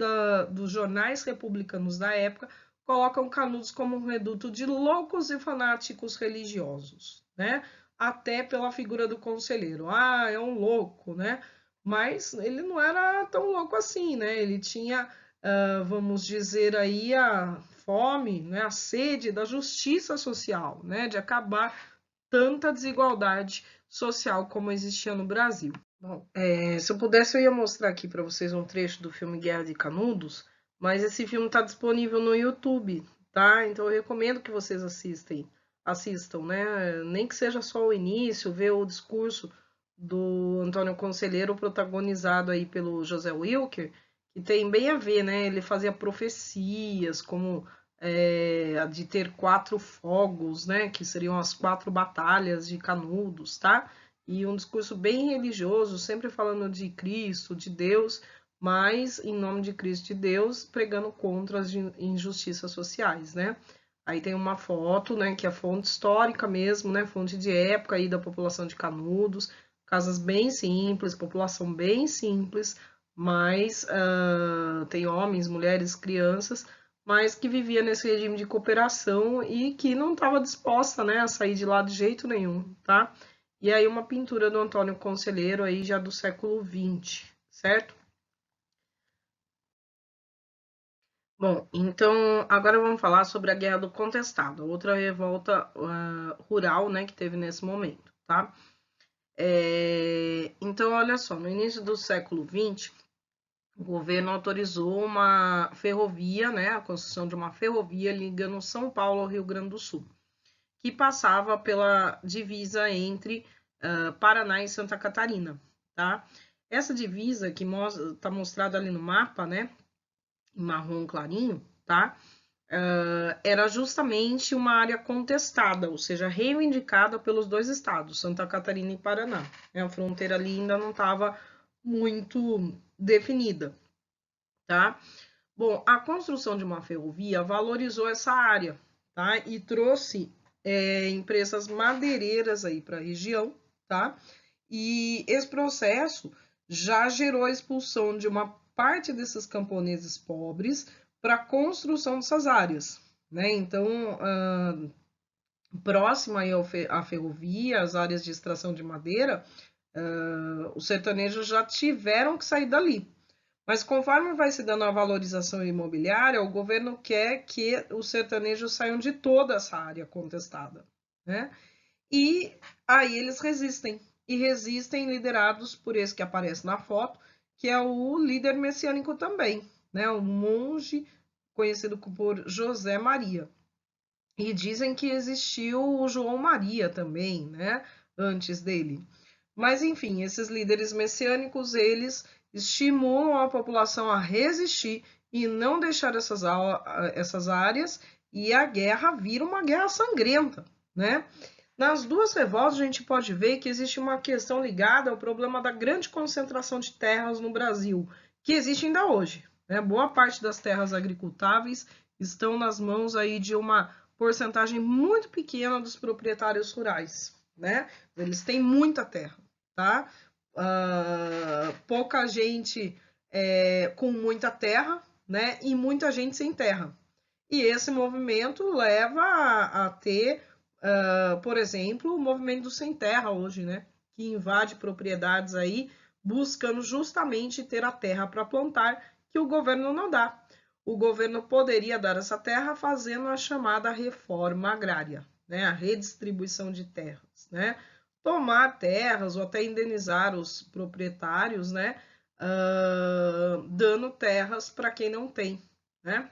[SPEAKER 1] dos jornais republicanos da época colocam Canudos como um reduto de loucos e fanáticos religiosos, né? Até pela figura do conselheiro. Ah, é um louco, né? Mas ele não era tão louco assim, né? Ele tinha, vamos dizer aí, a fome, né? A sede da justiça social, né? De acabar tanta desigualdade social como existia no Brasil. Bom, se eu pudesse eu ia mostrar aqui para vocês um trecho do filme Guerra de Canudos, mas esse filme está disponível no YouTube, tá? Então eu recomendo que vocês assistam, né? Nem que seja só o início, ver o discurso do Antônio Conselheiro protagonizado aí pelo José Wilker, que tem bem a ver, né? Ele fazia profecias como de ter 4 fogos, né? Que seriam as 4 batalhas de Canudos, tá? E um discurso bem religioso, sempre falando de Cristo, de Deus, mas em nome de Cristo e de Deus, pregando contra as injustiças sociais, né? Aí tem uma foto, né, que é fonte histórica mesmo, né, fonte de época aí da população de Canudos, casas bem simples, população bem simples, mas tem homens, mulheres, crianças, mas que vivia nesse regime de cooperação e que não estava disposta, né, a sair de lá de jeito nenhum, tá? E aí uma pintura do Antônio Conselheiro aí já do século XX, certo? Bom, então agora vamos falar sobre a Guerra do Contestado, outra revolta rural, né, que teve nesse momento, tá? Então, olha só, no início do século XX, o governo autorizou uma ferrovia, né, a construção de uma ferrovia ligando São Paulo ao Rio Grande do Sul, que passava pela divisa entre Paraná e Santa Catarina, tá? Essa divisa que está mostrada ali no mapa, né, em marrom clarinho, tá? Era justamente uma área contestada, ou seja, reivindicada pelos 2 estados, Santa Catarina e Paraná. A fronteira ali ainda não estava muito definida, tá? Bom, a construção de uma ferrovia valorizou essa área, tá? E trouxe empresas madeireiras aí para a região, tá? E esse processo já gerou a expulsão de uma parte desses camponeses pobres para a construção dessas áreas, né? Então, próxima aí à ferrovia, as áreas de extração de madeira, os sertanejos já tiveram que sair dali. Mas conforme vai se dando a valorização imobiliária, o governo quer que os sertanejos saiam de toda essa área contestada, né? E aí eles resistem. E resistem liderados por esse que aparece na foto, que é o líder messiânico também, né? O monge conhecido por José Maria. E dizem que existiu o João Maria também, né, antes dele. Mas, enfim, esses líderes messiânicos, eles estimulam a população a resistir e não deixar essas áreas, e a guerra vira uma guerra sangrenta, né? Nas duas revoltas, a gente pode ver que existe uma questão ligada ao problema da grande concentração de terras no Brasil, que existe ainda hoje, né? Boa parte das terras agricultáveis estão nas mãos aí de uma porcentagem muito pequena dos proprietários rurais, né? Eles têm muita terra, tá? Pouca gente com muita terra, né? E muita gente sem terra. E esse movimento leva a ter, por exemplo, o movimento do sem terra hoje, né? Que invade propriedades aí, buscando justamente ter a terra para plantar, que o governo não dá. O governo poderia dar essa terra fazendo a chamada reforma agrária, né? A redistribuição de terras, né? Tomar terras ou até indenizar os proprietários, né? Dando terras para quem não tem, né?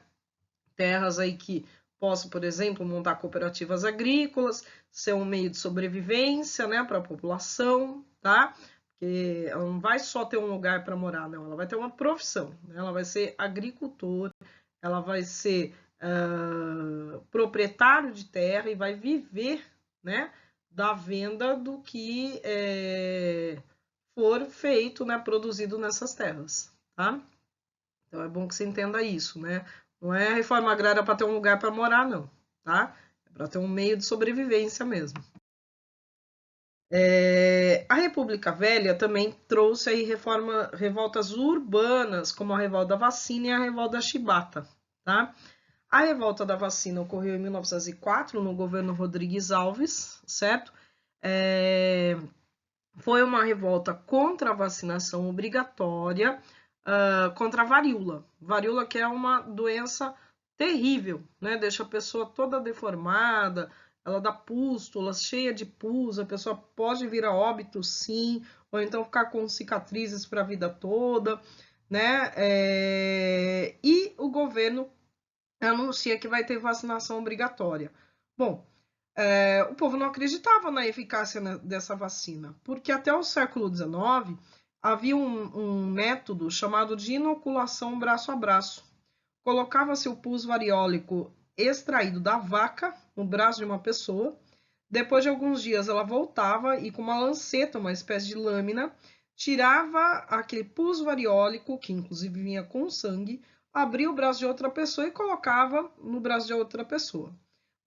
[SPEAKER 1] Terras aí que possam, por exemplo, montar cooperativas agrícolas, ser um meio de sobrevivência, né, para a população, tá? Porque ela não vai só ter um lugar para morar, não, ela vai ter uma profissão, né? Ela vai ser agricultor, ela vai ser proprietário de terra e vai viver, né, da venda do que for feito, né, produzido nessas terras, tá? Então é bom que você entenda isso, né? Não é reforma agrária para ter um lugar para morar, não, tá? É para ter um meio de sobrevivência mesmo. A República Velha também trouxe aí revoltas urbanas, como a revolta da vacina e a revolta da chibata, tá? A revolta da vacina ocorreu em 1904, no governo Rodrigues Alves, certo? Foi uma revolta contra a vacinação obrigatória, contra a varíola. Varíola que é uma doença terrível, né? Deixa a pessoa toda deformada, ela dá pústulas, cheia de pus, a pessoa pode vir a óbito, sim, ou então ficar com cicatrizes para a vida toda, né? E o governo anuncia que vai ter vacinação obrigatória. Bom, o povo não acreditava na eficácia dessa vacina, porque até o século XIX havia um método chamado de inoculação braço a braço. Colocava-se o pus variólico extraído da vaca no braço de uma pessoa. Depois de alguns dias, ela voltava e, com uma lanceta, uma espécie de lâmina, tirava aquele pus variólico, que inclusive vinha com sangue, abria o braço de outra pessoa e colocava no braço de outra pessoa.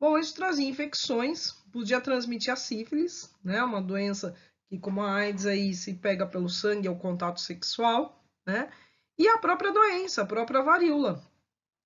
[SPEAKER 1] Bom, isso trazia infecções, podia transmitir a sífilis, né? Uma doença que, como a AIDS, aí se pega pelo sangue ou contato sexual, né? E a própria doença, a própria varíola.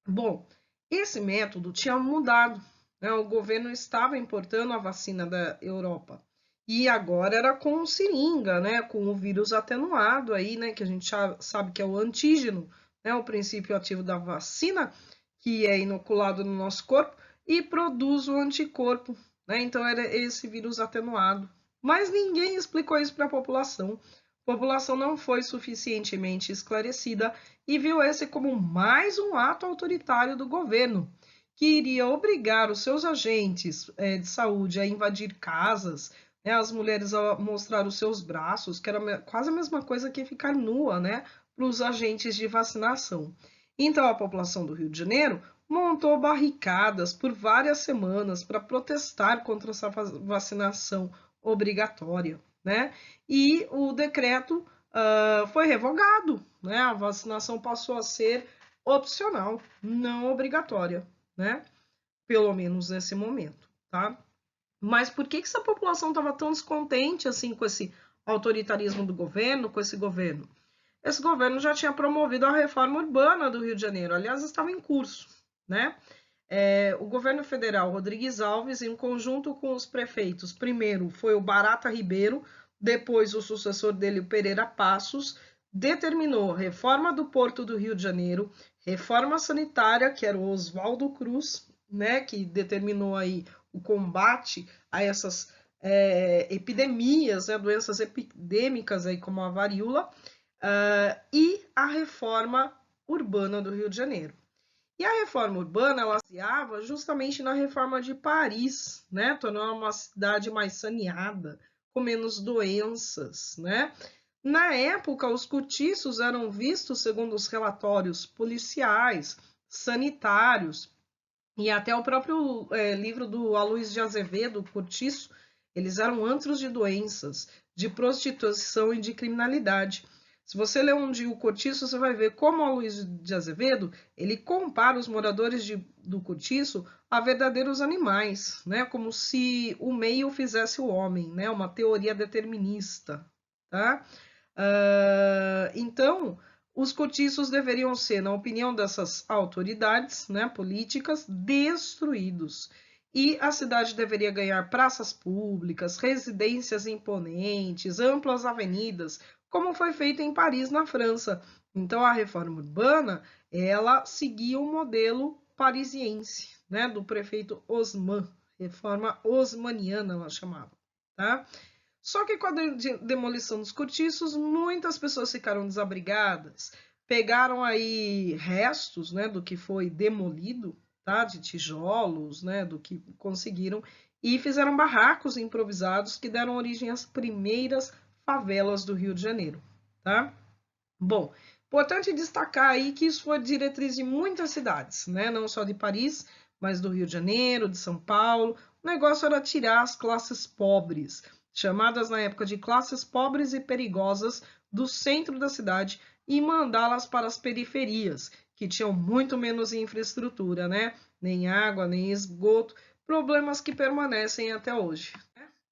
[SPEAKER 1] Bom, esse método tinha mudado, né? O governo estava importando a vacina da Europa. E agora era com seringa, né? Com o vírus atenuado aí, né? Que a gente já sabe que é o antígeno, né? O princípio ativo da vacina, que é inoculado no nosso corpo e produz o anticorpo, né? Então era esse vírus atenuado. Mas ninguém explicou isso para a população. A população não foi suficientemente esclarecida e viu esse como mais um ato autoritário do governo, que iria obrigar os seus agentes de saúde a invadir casas, né, as mulheres a mostrar os seus braços, que era quase a mesma coisa que ficar nua, né, para os agentes de vacinação. Então a população do Rio de Janeiro montou barricadas por várias semanas para protestar contra essa vacinação obrigatória, né? E o decreto foi revogado, né? A vacinação passou a ser opcional, não obrigatória, né? Pelo menos nesse momento, tá? Mas por que essa população estava tão descontente assim com esse autoritarismo do governo, com esse governo? Esse governo já tinha promovido a reforma urbana do Rio de Janeiro, aliás, estava em curso, né? O governo federal, Rodrigues Alves, em conjunto com os prefeitos, primeiro foi o Barata Ribeiro, depois o sucessor dele, o Pereira Passos, determinou reforma do Porto do Rio de Janeiro, reforma sanitária, que era o Oswaldo Cruz, né, que determinou aí o combate a essas epidemias, né, doenças epidêmicas aí como a varíola, e a reforma urbana do Rio de Janeiro. E a reforma urbana, ela se baseava justamente na reforma de Paris, né? Tornando uma cidade mais saneada, com menos doenças, né? Na época, os cortiços eram vistos, segundo os relatórios policiais, sanitários, e até o próprio livro do Aloysio de Azevedo, Cortiço, eles eram antros de doenças, de prostituição e de criminalidade. Se você ler um dia o Cortiço, você vai ver como o Aloysio de Azevedo, ele compara os moradores do Cortiço a verdadeiros animais, né? Como se o meio fizesse o homem, né? Uma teoria determinista, tá? Então, os cortiços deveriam ser, na opinião dessas autoridades, né, políticas, destruídos. E a cidade deveria ganhar praças públicas, residências imponentes, amplas avenidas, como foi feito em Paris, na França. Então, a reforma urbana, ela seguia o modelo parisiense, né, do prefeito Haussmann, reforma haussmanniana, ela chamava, tá? Só que com a demolição dos cortiços, muitas pessoas ficaram desabrigadas, pegaram aí restos, né, do que foi demolido, tá, de tijolos, né, do que conseguiram, e fizeram barracos improvisados que deram origem às primeiras favelas do Rio de Janeiro, tá? Bom, importante destacar aí que isso foi diretriz de muitas cidades, né, não só de Paris, mas do Rio de Janeiro, de São Paulo. O negócio era tirar as classes pobres, chamadas na época de classes pobres e perigosas, do centro da cidade e mandá-las para as periferias, que tinham muito menos infraestrutura, né? Nem água, nem esgoto, problemas que permanecem até hoje.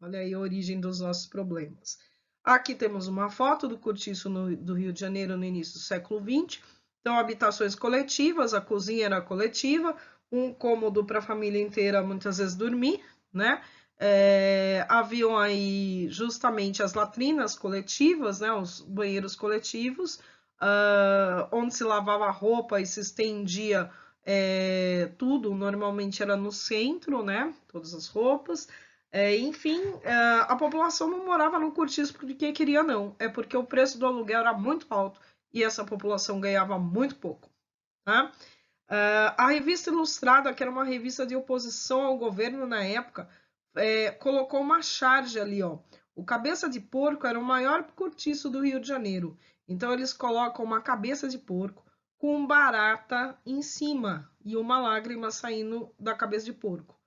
[SPEAKER 1] Olha aí a origem dos nossos problemas. Aqui temos uma foto do cortiço do Rio de Janeiro no início do século XX. Então, habitações coletivas, a cozinha era coletiva, um cômodo para a família inteira muitas vezes dormir, né? Haviam aí justamente as latrinas coletivas, né? Os banheiros coletivos, onde se lavava roupa e se estendia tudo, normalmente era no centro, né? Todas as roupas. Enfim, a população não morava no cortiço porque queria, não. É porque o preço do aluguel era muito alto e essa população ganhava muito pouco. Tá? A revista Ilustrada, que era uma revista de oposição ao governo na época, colocou uma charge ali, ó. O Cabeça de Porco era o maior cortiço do Rio de Janeiro. Então, eles colocam uma cabeça de porco com barata em cima e uma lágrima saindo da cabeça de porco.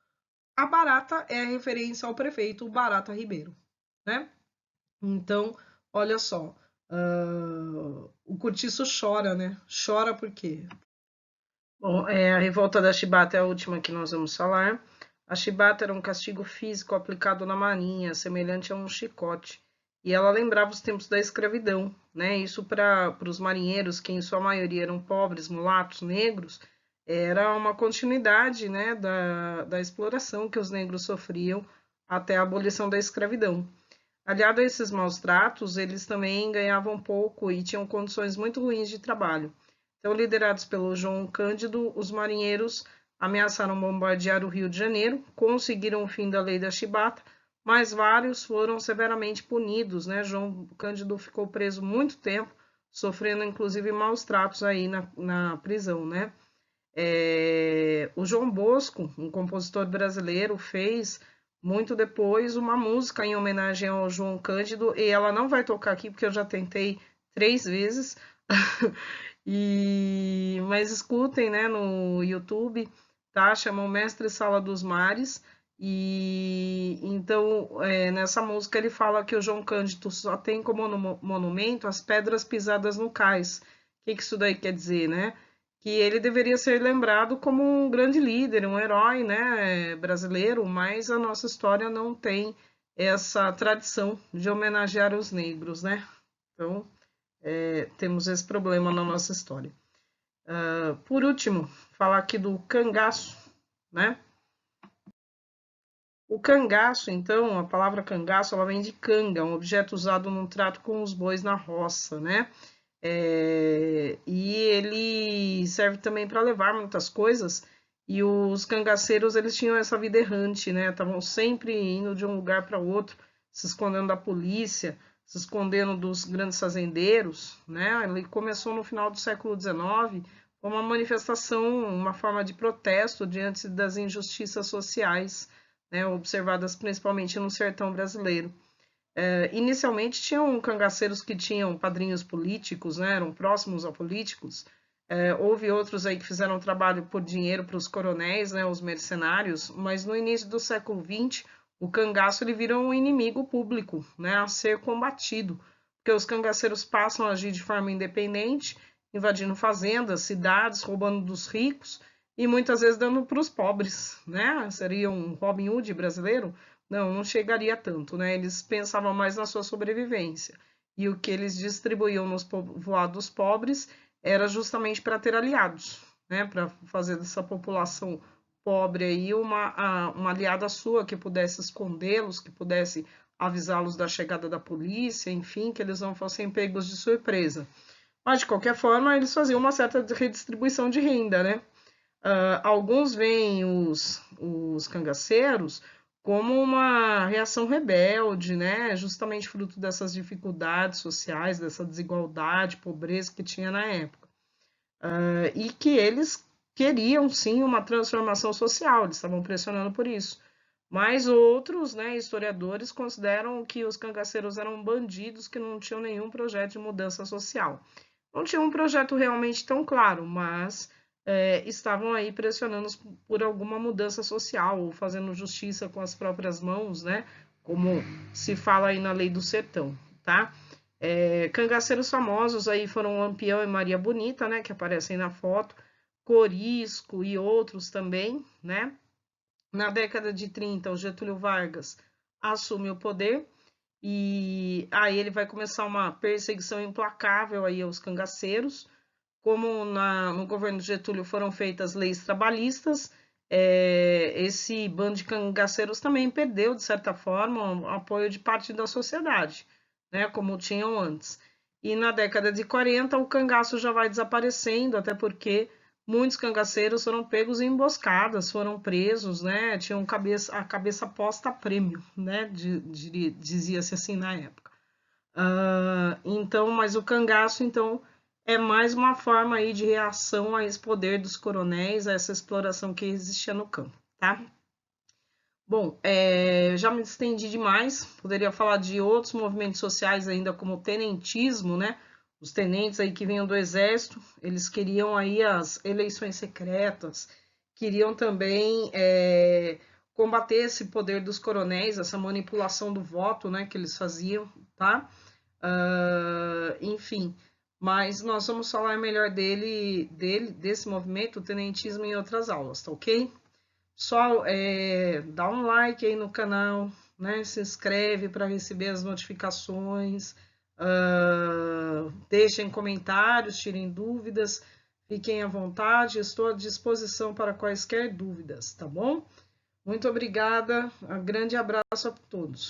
[SPEAKER 1] A barata é a referência ao prefeito Barata Ribeiro, né? Então, olha só, o cortiço chora, né? Chora por quê? Bom, a revolta da chibata é a última que nós vamos falar. A chibata era um castigo físico aplicado na marinha, semelhante a um chicote. E ela lembrava os tempos da escravidão, né? Isso para os marinheiros, que em sua maioria eram pobres, mulatos, negros, era uma continuidade, né, da exploração que os negros sofriam até a abolição da escravidão. Aliado a esses maus tratos, eles também ganhavam pouco e tinham condições muito ruins de trabalho. Então, liderados pelo João Cândido, os marinheiros ameaçaram bombardear o Rio de Janeiro, conseguiram o fim da lei da chibata, mas vários foram severamente punidos, né? João Cândido ficou preso muito tempo, sofrendo inclusive maus tratos aí na prisão, né? O João Bosco, um compositor brasileiro, fez muito depois uma música em homenagem ao João Cândido, e ela não vai tocar aqui porque eu já tentei 3 vezes. Mas escutem, né, no YouTube, tá? Chama o Mestre Sala dos Mares. E então, nessa música ele fala que o João Cândido só tem como monumento as pedras pisadas no cais. O que isso daí quer dizer, né? Que ele deveria ser lembrado como um grande líder, um herói, né, brasileiro, mas a nossa história não tem essa tradição de homenagear os negros, né? Então, temos esse problema na nossa história. Por último, falar aqui do cangaço, né? O cangaço, então, a palavra cangaço, ela vem de canga, um objeto usado num trato com os bois na roça, né? E ele serve também para levar muitas coisas. E os cangaceiros, eles tinham essa vida errante, né? Estavam sempre indo de um lugar para outro, se escondendo da polícia, se escondendo dos grandes fazendeiros, né? Ele começou no final do século XIX, como uma manifestação, uma forma de protesto diante das injustiças sociais, né, observadas principalmente no sertão brasileiro. Inicialmente tinham cangaceiros que tinham padrinhos políticos, né, eram próximos a políticos. Houve outros aí que fizeram trabalho por dinheiro para os coronéis, né, os mercenários, mas no início do século XX, o cangaço ele vira um inimigo público, né, a ser combatido, porque os cangaceiros passam a agir de forma independente, invadindo fazendas, cidades, roubando dos ricos e muitas vezes dando para os pobres, né? Seria um Robin Hood brasileiro? Não chegaria tanto, né? Eles pensavam mais na sua sobrevivência. E o que eles distribuíam nos povoados pobres era justamente para ter aliados, né? Para fazer dessa população pobre aí uma aliada sua que pudesse escondê-los, que pudesse avisá-los da chegada da polícia, enfim, que eles não fossem pegos de surpresa. Mas, de qualquer forma, eles faziam uma certa redistribuição de renda, né? Alguns veem os cangaceiros como uma reação rebelde, né? Justamente fruto dessas dificuldades sociais, dessa desigualdade, pobreza que tinha na época. E que eles queriam, sim, uma transformação social, eles estavam pressionando por isso. Mas outros, né, historiadores consideram que os cangaceiros eram bandidos que não tinham nenhum projeto de mudança social. Não tinha um projeto realmente tão claro, mas estavam aí pressionando por alguma mudança social, ou fazendo justiça com as próprias mãos, né? Como se fala aí na Lei do Sertão, tá? Cangaceiros famosos aí foram Lampião e Maria Bonita, né? Que aparecem na foto, Corisco e outros também, né? Na década de 30, o Getúlio Vargas assume o poder e aí ele vai começar uma perseguição implacável aí aos cangaceiros. Como no governo de Getúlio foram feitas leis trabalhistas, esse bando de cangaceiros também perdeu, de certa forma, o apoio de parte da sociedade, né, como tinham antes. E na década de 40, o cangaço já vai desaparecendo, até porque muitos cangaceiros foram pegos em emboscadas, foram presos, né, tinham a cabeça posta a prêmio, né, dizia-se assim na época. Então, mas o cangaço, então, é mais uma forma aí de reação a esse poder dos coronéis, a essa exploração que existia no campo, tá? Bom, já me estendi demais, poderia falar de outros movimentos sociais ainda, como o tenentismo, né? Os tenentes aí que vinham do exército, eles queriam aí as eleições secretas, queriam também combater esse poder dos coronéis, essa manipulação do voto, né, que eles faziam, tá? Enfim, mas nós vamos falar melhor desse movimento, o tenentismo, em outras aulas, tá ok? Só dá um like aí no canal, né? Se inscreve para receber as notificações, deixem comentários, tirem dúvidas, fiquem à vontade, estou à disposição para quaisquer dúvidas, tá bom? Muito obrigada, um grande abraço a todos.